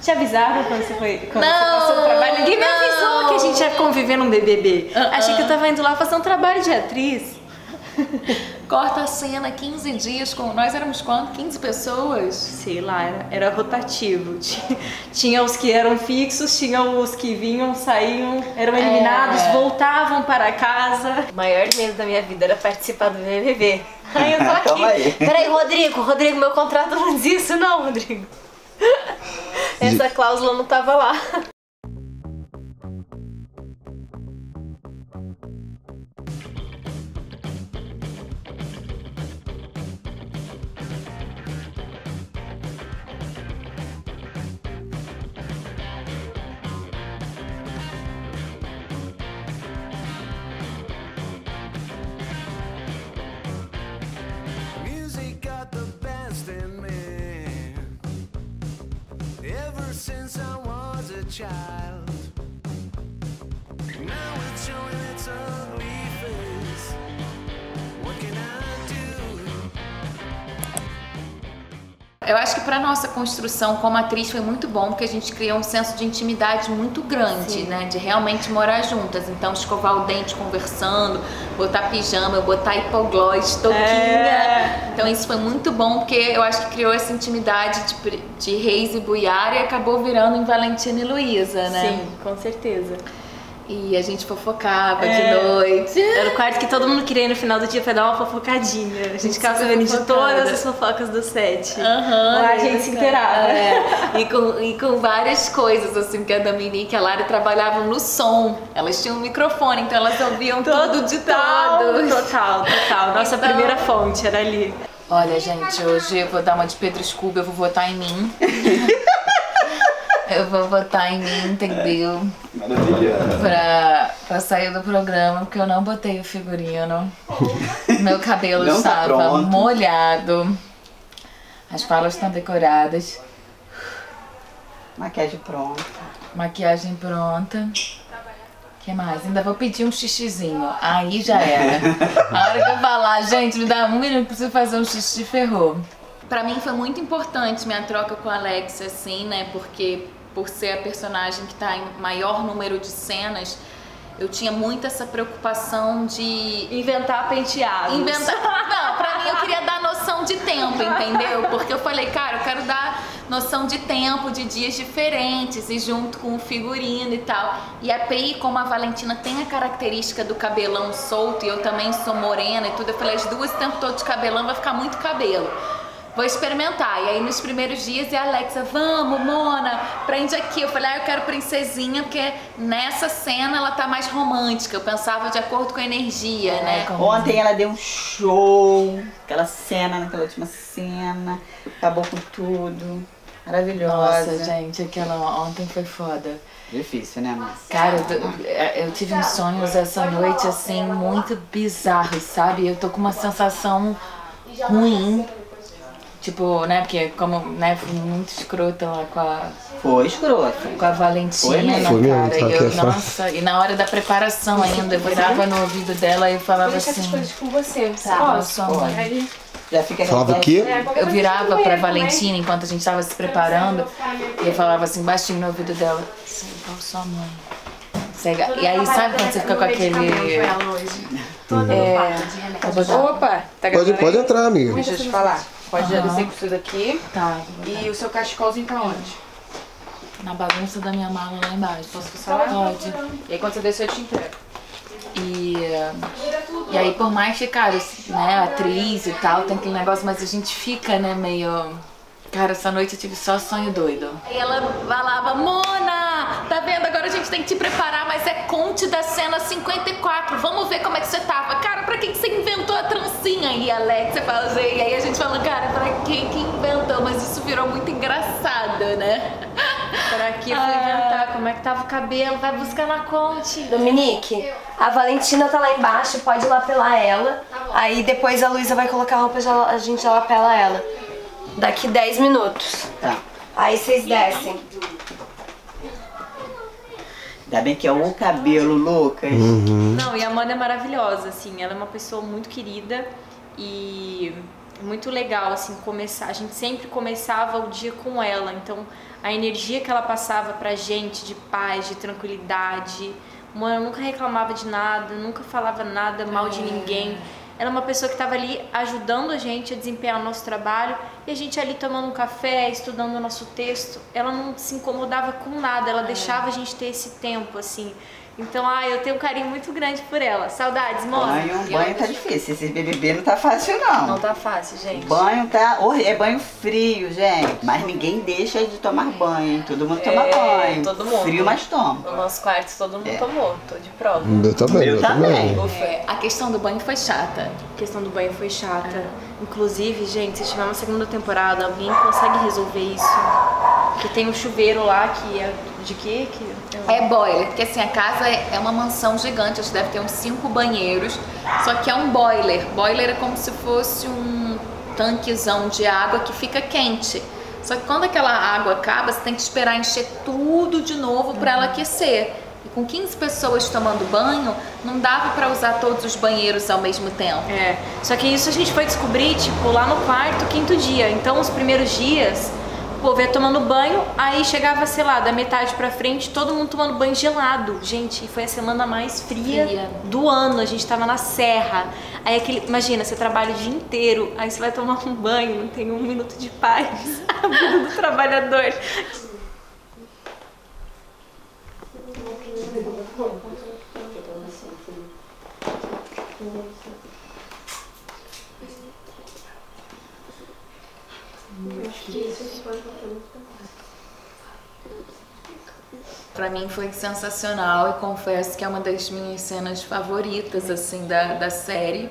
Te avisaram quando você foi quando você passou o trabalho? Ninguém me avisou que a gente ia conviver num BBB. Achei que eu tava indo lá fazer um trabalho de atriz. Corta a cena, 15 dias com... Nós éramos quanto? 15 pessoas? Sei lá, era rotativo. Tinha os que eram fixos, tinha os que vinham, saíam, eram eliminados, voltavam para casa. O maior medo da minha vida era participar do BBB. Ai, eu tô aqui. Calma aí. Peraí, Rodrigo, meu contrato não diz isso não, Rodrigo. Essa cláusula não tava lá. Since I was a child, now it's showing its ugly face. What can I do? Eu acho que pra nossa construção como atriz foi muito bom, porque a gente criou um senso de intimidade muito grande, né? De realmente morar juntas. Então, escovar o dente conversando, botar pijama, eu botar hipoglós, touquinha. Então, isso foi muito bom, porque eu acho que criou essa intimidade de Reis e Buiara e acabou virando em Valentina e Luísa, né? Sim, com certeza. E a gente fofocava de noite. Era o quarto que todo mundo queria ir no final do dia pra dar uma fofocadinha. A gente ficava sabendo de todas as fofocas do set. Lá a gente se inteirava. E com várias coisas, assim, que a Dominique e a Lara trabalhavam no som. Elas tinham um microfone, então elas ouviam tudo de todos. Total. Nossa primeira fonte era ali. Olha, gente, hoje eu vou dar uma de Pedro Scooby, eu vou votar em mim. Eu vou votar em mim, entendeu? Maravilha. Pra sair do programa, porque eu não botei o figurino. Meu cabelo Não tá estava pronto. molhado. As falas estão decoradas. Maquiagem pronta. Maquiagem pronta. O que mais? Ainda vou pedir um xixizinho. Aí já era. A hora que eu falar, gente, me dá um minuto pra você fazer um xixi, ferrou. Pra mim foi muito importante minha troca com a Alex, assim, né? Porque por ser a personagem que tá em maior número de cenas, eu tinha muito essa preocupação de inventar penteados. Não, pra mim eu queria dar noção de tempo, entendeu? Porque eu falei, cara, eu quero dar noção de tempo, de dias diferentes e junto com o figurino e tal. E a PI, como a Valentina tem a característica do cabelão solto e eu também sou morena e tudo, eu falei, as duas o tempo todo de cabelão vai ficar muito cabelo. Vou experimentar. E aí nos primeiros dias, e a Alexa, vamos, Mona, prende aqui. Eu falei, eu quero princesinha, porque nessa cena ela tá mais romântica. Eu pensava de acordo com a energia, né? Ontem ela deu um show, aquela cena, naquela última cena, acabou com tudo. Maravilhosa. Nossa, gente, aquela ontem foi foda. Difícil, né, Márcia? Cara, eu tive uns sonhos essa noite, assim, muito bizarros, sabe? Eu tô com uma sensação ruim. Tipo, né, porque como, né, fui muito escrota lá com a... Foi escrota. Com a Valentina, Foi mesmo. né, Foi mesmo, cara? tá, E que é eu, nossa, e na hora da preparação ainda, eu virava no ouvido dela e eu falava assim... essas coisas com você, Tá, sabe? Aí, Já fica Falava o quê? eu virava pra Valentina enquanto a gente tava se preparando e eu falava assim, baixinho no ouvido dela, você é igual sua mãe. E aí, sabe quando você fica com aquele... Opa, tá gravando? Pode entrar, amiga. Deixa eu te falar. Pode descer com isso daqui. Tá, E o seu cachecolzinho tá onde? na bagunça da minha mala lá embaixo. Posso passar? Pode. E aí quando você descer eu te entrego. E aí, por mais que, cara, né, atriz e tal, tem aquele negócio, mas a gente fica, né, meio... Cara, essa noite eu tive só sonho doido. E ela falava, Mona, tá vendo? Agora a gente tem que te preparar, mas é conte da cena 54. Vamos ver como é que você tava. Cara, pra quem que você inventou a trancinha? E a Alexia fala assim, e aí a gente fala, cara, pra quem que inventou? Mas isso virou muito engraçado, né? Pra que eu fui inventar como é que tava o cabelo, vai buscar na conte. Dominique, a Valentina tá lá embaixo, pode ir lá pelar ela. Aí depois a Luísa vai colocar a roupa e a gente já lapela ela. Daqui 10 minutos. Tá. Aí vocês descem. Ainda bem que é o cabelo, Lucas. Não, e a Amanda é maravilhosa, assim, ela é uma pessoa muito querida e muito legal, assim, começar. A gente sempre começava o dia com ela, então a energia que ela passava pra gente, de paz, de tranquilidade. Mãe, eu nunca reclamava de nada, nunca falava nada mal de ninguém. Ela é uma pessoa que estava ali ajudando a gente a desempenhar o nosso trabalho e a gente ali tomando um café, estudando o nosso texto. Ela não se incomodava com nada, ela deixava a gente ter esse tempo, assim. Então, eu tenho um carinho muito grande por ela. Saudades, mãe. Banho tá difícil. Esse BBB não tá fácil, não. Não tá fácil, gente. Banho tá... É banho frio, gente. Mas ninguém deixa de tomar banho, hein? Todo mundo toma banho. Todo mundo. Frio, mas toma. No nosso quarto todo mundo tomou. Tô de prova. Eu também, Eu também. A questão do banho foi chata. A questão do banho foi chata. Inclusive, gente, se tiver uma segunda temporada, alguém consegue resolver isso? Que tem um chuveiro lá que é de quê? É boiler, porque assim, a casa é uma mansão gigante, acho que deve ter uns 5 banheiros, só que é um boiler. Boiler é como se fosse um tanquezão de água que fica quente. Só que quando aquela água acaba, você tem que esperar encher tudo de novo para ela aquecer. E com 15 pessoas tomando banho, não dava para usar todos os banheiros ao mesmo tempo. Só que isso a gente foi descobrir, tipo, lá no quarto, quinto dia. Então, os primeiros dias, o povo ia tomando banho, aí chegava, sei lá, da metade pra frente, todo mundo tomando banho gelado. Gente, foi a semana mais fria do ano, a gente tava na serra. Aí imagina, você trabalha o dia inteiro, aí você vai tomar um banho, não tem um minuto de paz. A vida do trabalhador. Pra mim foi sensacional e confesso que é uma das minhas cenas favoritas, assim, da série,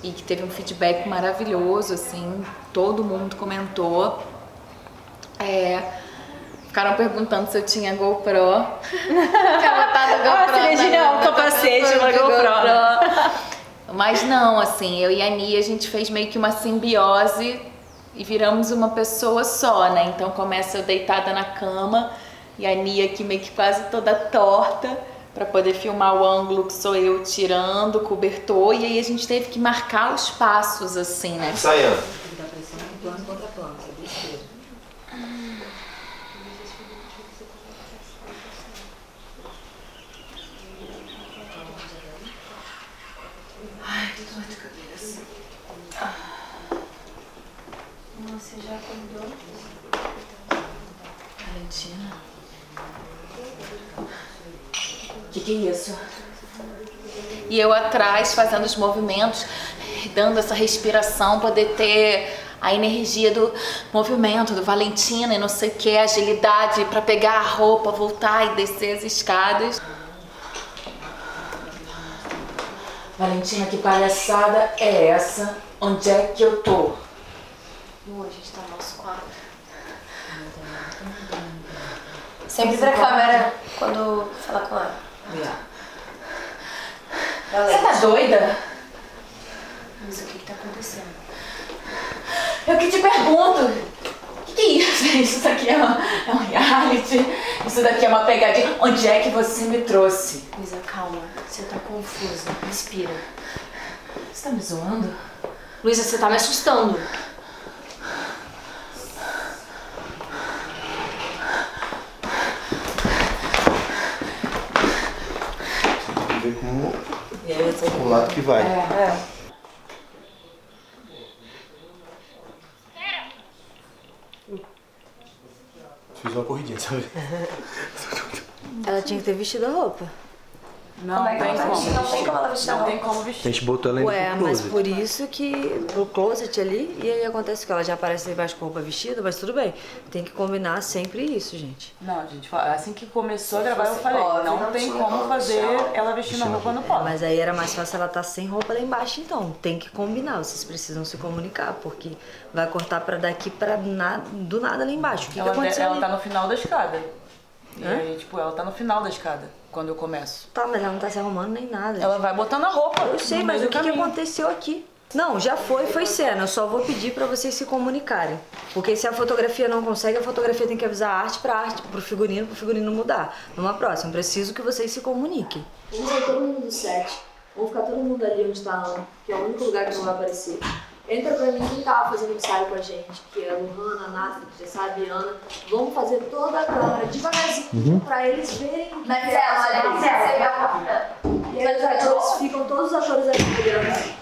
e que teve um feedback maravilhoso, assim, todo mundo comentou. Ficaram perguntando se eu tinha GoPro. Tinha botado GoPro. O capacete, uma GoPro. Mas não, assim, eu e a Nia, a gente fez meio que uma simbiose e viramos uma pessoa só, né? Então começa eu deitada na cama e a Nia aqui meio que quase toda torta pra poder filmar o ângulo que sou eu tirando o cobertor, e aí a gente teve que marcar os passos, assim, né? Ensaiando. Ai, que dor de cabeça. Você já acordou? Valentina? Que é isso? E eu atrás fazendo os movimentos, dando essa respiração, poder ter a energia do movimento, do Valentina e não sei o que, agilidade pra pegar a roupa, voltar e descer as escadas. Valentina, que palhaçada é essa? Onde é que eu tô? A gente tá no nosso quarto. Sempre pra câmera quando falar com ela. Você tá doida? Mas o que tá acontecendo? Eu que te pergunto. O que é isso, gente? Isso daqui é um reality? Isso daqui é uma pegadinha? Onde é que você me trouxe? Luísa, calma. Você tá confusa. Respira. Você tá me zoando? Luísa, você tá me assustando. Ver como o lado que vai. Fiz uma corridinha, sabe? Ela tinha que ter vestido a roupa. Não tem como. Não tem como ela vestir a Não roupa. tem como vestir. A gente botou ela Ué, no mas closet. por isso que pro closet ali, e aí acontece que ela já aparece embaixo com roupa vestida, mas tudo bem. Tem que combinar sempre isso, gente. Não, gente, assim que começou a gravar eu falei, óbvio, não não tem tinha como como fazer deixar ela ela vestindo a roupa no pó. Mas aí era mais fácil ela estar sem roupa lá embaixo, então. Tem que combinar, vocês precisam se comunicar, porque vai cortar pra daqui pra do nada lá embaixo. O que aconteceu Ela ali? tá no final da escada. E aí, tipo, ela tá no final da escada, quando eu começo. Tá, mas ela não tá se arrumando nem nada. Ela vai botando a roupa. Eu sei, no mas meio o do que caminho. aconteceu aqui? Não, já foi cena. Eu só vou pedir pra vocês se comunicarem. Porque se a fotografia não consegue, a fotografia tem que avisar a arte, pro figurino mudar. Numa próxima, preciso que vocês se comuniquem. Vamos sair todo mundo do set. Vamos ficar todo mundo ali onde tá a Ana, que é o único lugar que não vai aparecer. Entra pra mim quem tava fazendo ensaio com a gente, que é a Luhana, a Nathalie, que já sabe, a Ana. Vamos fazer toda a câmera devagarzinho pra eles verem. Marcelo, olha aqui, você vê a porta. E aí os atores, ficam todos os atores ali olhando.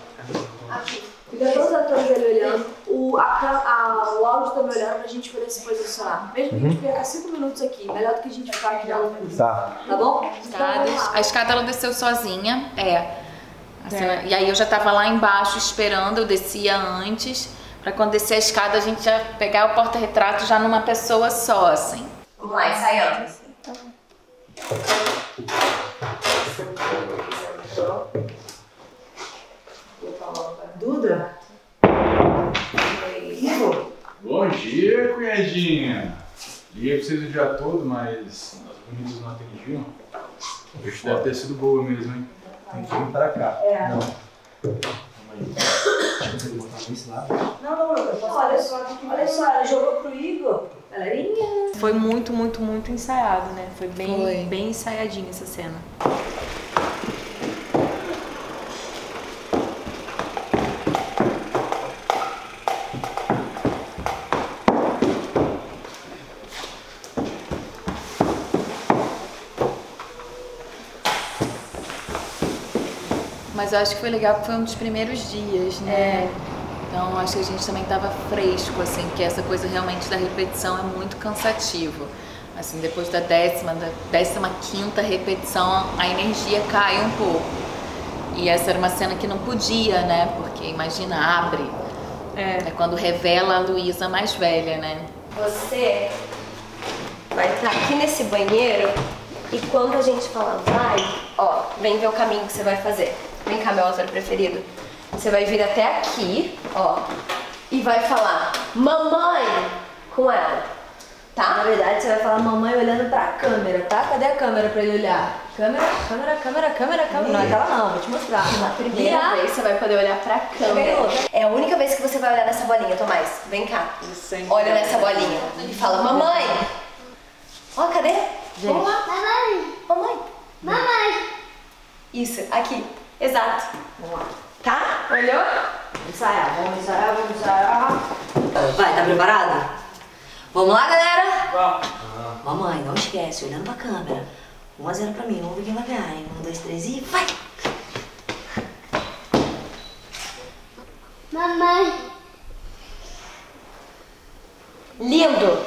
Fica todos os atores ali olhando. O áudio também olhando pra gente poder se posicionar. Mesmo que a gente perca 5 minutos aqui, melhor do que a gente ficar aqui na loucura. Tá. Tá bom? Então, vamos lá. A escada ela desceu sozinha, A cena- E aí eu já tava lá embaixo esperando, eu descia antes, pra quando descer a escada a gente já pegar o porta-retrato já numa pessoa só, assim. Vamos lá, ensaiando. Duda? Ivo? Bom dia, cunhadinha. Liguei pra vocês o dia todo, mas as bonitas não atendiam. Hoje deve ter sido boa mesmo, hein? Tem que vir pra cá. Não. Calma aí. Deixa eu botar isso lá. Não, eu posso olha só, ela jogou pro Igor. Galerinha. Foi muito, muito, muito ensaiado, né? Foi bem ensaiadinha essa cena. Mas eu acho que foi legal porque foi um dos primeiros dias, né? Então acho que a gente também tava fresco, assim, porque essa coisa realmente da repetição é muito cansativo. Assim, depois da 15ª repetição, a energia cai um pouco. E essa era uma cena que não podia, né? Porque imagina, abre. É quando revela a Luísa mais velha, né? Você vai estar aqui nesse banheiro e quando a gente falar vai, ó, vem ver o caminho que você vai fazer. Vem cá, meu ator preferido. Você vai vir até aqui, ó, e vai falar mamãe com ela, tá? Na verdade, você vai falar mamãe olhando pra câmera, tá? Cadê a câmera pra ele olhar? Câmera. Não é aquela não, vou te mostrar. Na primeira vez você vai poder olhar pra câmera. É a única vez que você vai olhar nessa bolinha, Tomás. Vem cá. Olha nessa bolinha e fala mamãe. Ó, cadê? Vamos lá. Mamãe. Isso, aqui. Exato. Vamos lá. Tá? Olhou? Vamos ensaiar. Vai, tá preparado? Vamos lá, galera? Mamãe, não esquece, olhando pra câmera. 1-0 pra mim, vamos ver quem vai ganhar, hein? 1, 2, 3 e vai! Mamãe. Lindo!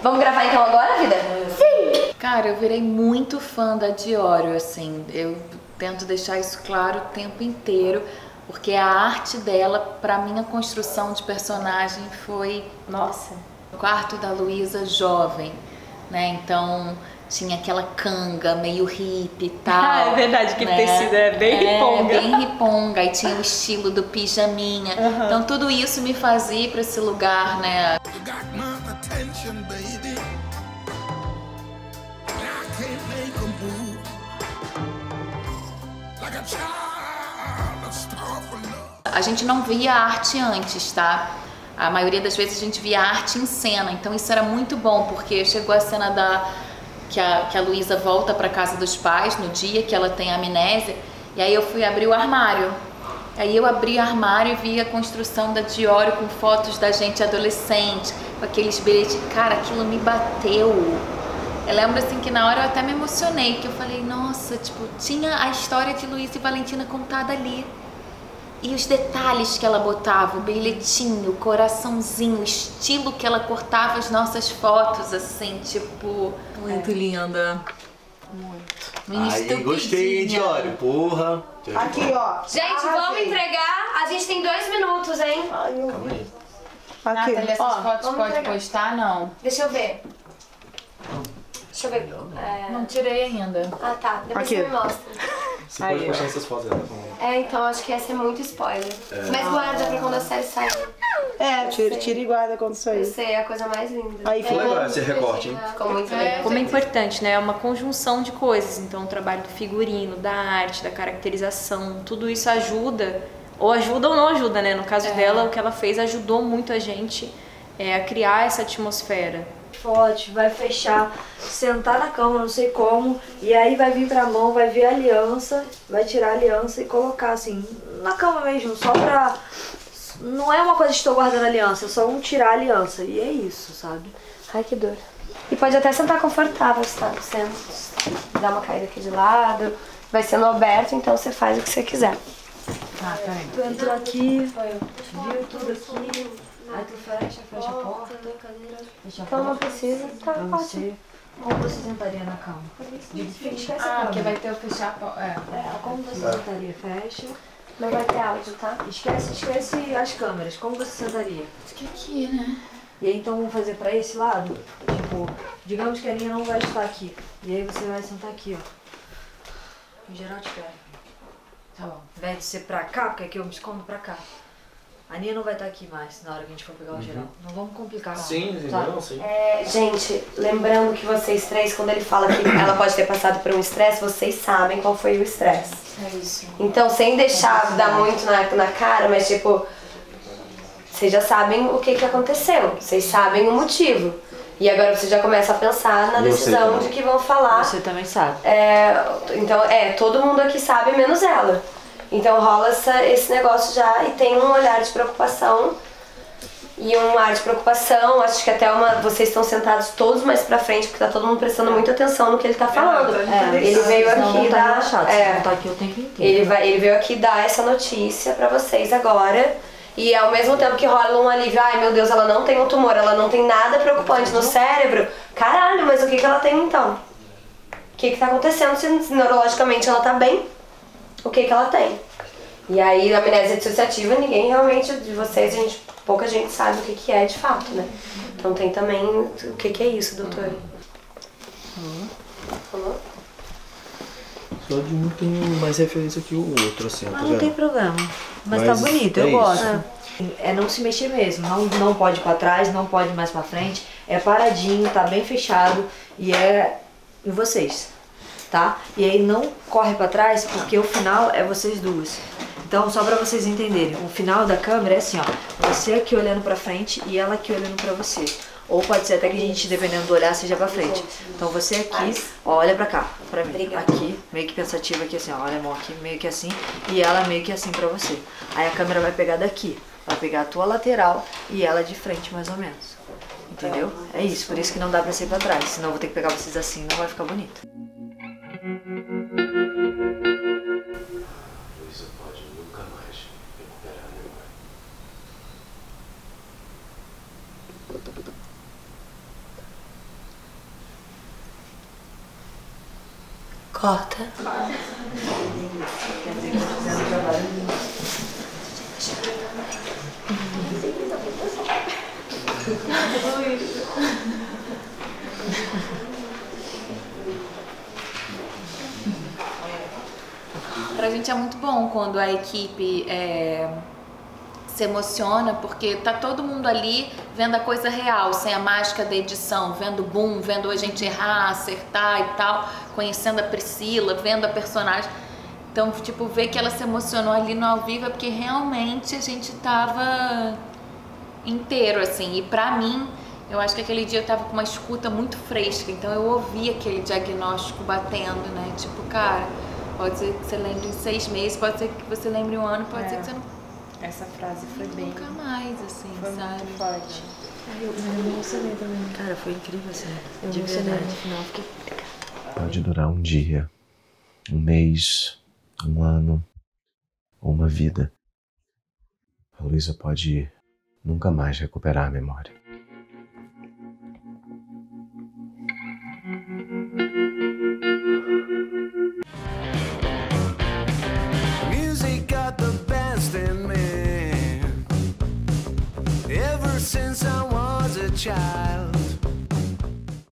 Vamos gravar então agora, vida? Sim! Cara, eu virei muito fã da Diório, assim, eu tento deixar isso claro o tempo inteiro, porque a arte dela, pra mim, a construção de personagem foi, nossa, o quarto da Luísa jovem, né, então tinha aquela canga meio hippie e tal. Ah, é verdade, que tecido é bem riponga. É, bem riponga, e tinha o estilo do pijaminha, então tudo isso me fazia ir pra esse lugar, né. A gente não via arte antes, tá? A maioria das vezes a gente via arte em cena, então isso era muito bom, porque chegou a cena que a Luísa volta pra casa dos pais no dia que ela tem amnésia, e aí eu fui abrir o armário. Aí eu abri o armário e vi a construção da Diório com fotos da gente adolescente, com aqueles bilhetes. Cara, aquilo me bateu. Eu lembro assim que na hora eu até me emocionei, que eu falei, nossa, tipo, tinha a história de Luísa e Valentina contada ali. E os detalhes que ela botava, o bilhetinho, o coraçãozinho, o estilo que ela cortava as nossas fotos, assim, tipo... Muito linda. Muito. Aí, gostei, hein, Diório, porra. Aqui, ó. Gente, vamos entregar. A gente tem 2 minutos, hein? Calma aí. Nathalie, essas fotos vamos pode entregar. postar, não? Deixa eu ver. Deixa eu ver. Não tirei ainda. Ah, tá. Depois Aqui. você me mostra. Você pode postar essas fotos, né? Então acho que ia ser muito spoiler. Mas guarda pra quando a série sair. Tira e guarda quando Eu sair. sei, é a coisa mais linda. Aí Foi legal esse recorte, hein? Ficou muito legal. Como é importante, né? É uma conjunção de coisas. Então, o trabalho do figurino, da arte, da caracterização, tudo isso ajuda, ou não ajuda, né? No caso dela, o que ela fez ajudou muito a gente a criar essa atmosfera. Forte, vai fechar, sentar na cama, não sei como, e aí vai vir pra mão, vai ver a aliança, vai tirar a aliança e colocar assim, na cama mesmo, só não é uma coisa de estou guardando aliança, é só um tirar a aliança. E é isso, sabe? Ai, que dor. E pode até sentar confortável, tá? Você dá uma caída aqui de lado, vai sendo aberto, então você faz o que você quiser. Tá, peraí. Tu entrou aqui, viu tudo aqui, aí tu fecha a porta, fecha a Então não porta. precisa, tá Pra ótimo. você. Como você sentaria na cama? Esquece a cama. porque vai ter o fechar. Como você sentaria? Fecha. Não vai ter áudio, tá? Esquece as câmeras. Como você sentaria? Fica aqui, né? E aí então vamos fazer pra esse lado? Tipo, digamos que a linha não vai estar aqui. E aí você vai sentar aqui, ó. Em geral te pega. Tá bom. Ao invés de ser pra cá, porque aqui eu me escondo pra cá. A Nia não vai estar aqui mais na hora que a gente for pegar o geral. Não vamos complicar. Sim, tá? não, sim. Gente, lembrando que vocês três, quando ele fala que ela pode ter passado por um estresse, vocês sabem qual foi o estresse. É isso. Então, sem deixar dar muito na cara, mas tipo, vocês já sabem o que aconteceu, vocês sabem o motivo. E agora você já começa a pensar na decisão de que vão falar. Você também sabe. Então, todo mundo aqui sabe, menos ela. Então rola esse negócio já e tem um olhar de preocupação. E um ar de preocupação, acho que até vocês estão sentados todos mais pra frente, porque tá todo mundo prestando muita atenção no que ele tá falando. Ele veio aqui dar. Tá aqui o tempo inteiro. Ele veio aqui dar essa notícia pra vocês agora. E ao mesmo tempo que rola um alívio, ai meu Deus, ela não tem um tumor, ela não tem nada preocupante no cérebro. Caralho, mas o que ela tem então? O que tá acontecendo se neurologicamente ela tá bem? O que ela tem? E aí, a amnésia dissociativa, ninguém realmente, de vocês, pouca gente sabe o que é de fato, né? Então tem também, o que é isso, doutor? Falou? Só de um tem mais referência que o outro, assim, tá Não vendo? tem problema. Mas tá Mas bonito, é eu isso. gosto. É não se mexer mesmo, não pode pra trás, não pode mais pra frente. É paradinho, tá bem fechado e é em vocês, tá? E aí não corre pra trás porque o final é vocês duas. Então, só pra vocês entenderem, o final da câmera é assim, ó. Você aqui olhando pra frente e ela aqui olhando pra você. Ou pode ser até que a gente, dependendo do olhar, seja pra frente. Então você aqui, ó, olha pra cá, pra mim. Aqui, meio que pensativa aqui assim, ó. Olha a mão aqui, meio que assim. E ela meio que assim pra você. Aí a câmera vai pegar daqui. Vai pegar a tua lateral e ela de frente, mais ou menos. Entendeu? É isso, por isso que não dá pra ser pra trás. Senão eu vou ter que pegar vocês assim, não vai ficar bonito. Luísa pode nunca mais recuperar a memória. Corta. Pra gente é muito bom quando a equipe se emociona, porque tá todo mundo ali vendo a coisa real, sem a mágica da edição, vendo o boom, vendo a gente errar, acertar e tal, conhecendo a Priscila, vendo a personagem. Então, tipo, ver que ela se emocionou ali no ao vivo é porque realmente a gente tava inteiro, assim. E pra mim, eu acho que aquele dia eu tava com uma escuta muito fresca, então eu ouvi aquele diagnóstico batendo, né? Tipo, cara, pode ser que você lembre em 6 meses, pode ser que você lembre um ano, pode ser que você não... Essa frase foi bem... Nunca mais, assim, Foi sabe? muito forte. Eu me emocionei também. Cara, foi incrível assim. Eu De me emocionei verdade. no final, fiquei... Pode durar um dia, um mês, um ano ou uma vida. A Luísa pode nunca mais recuperar a memória. Music got the best in me. Ever since I was a child,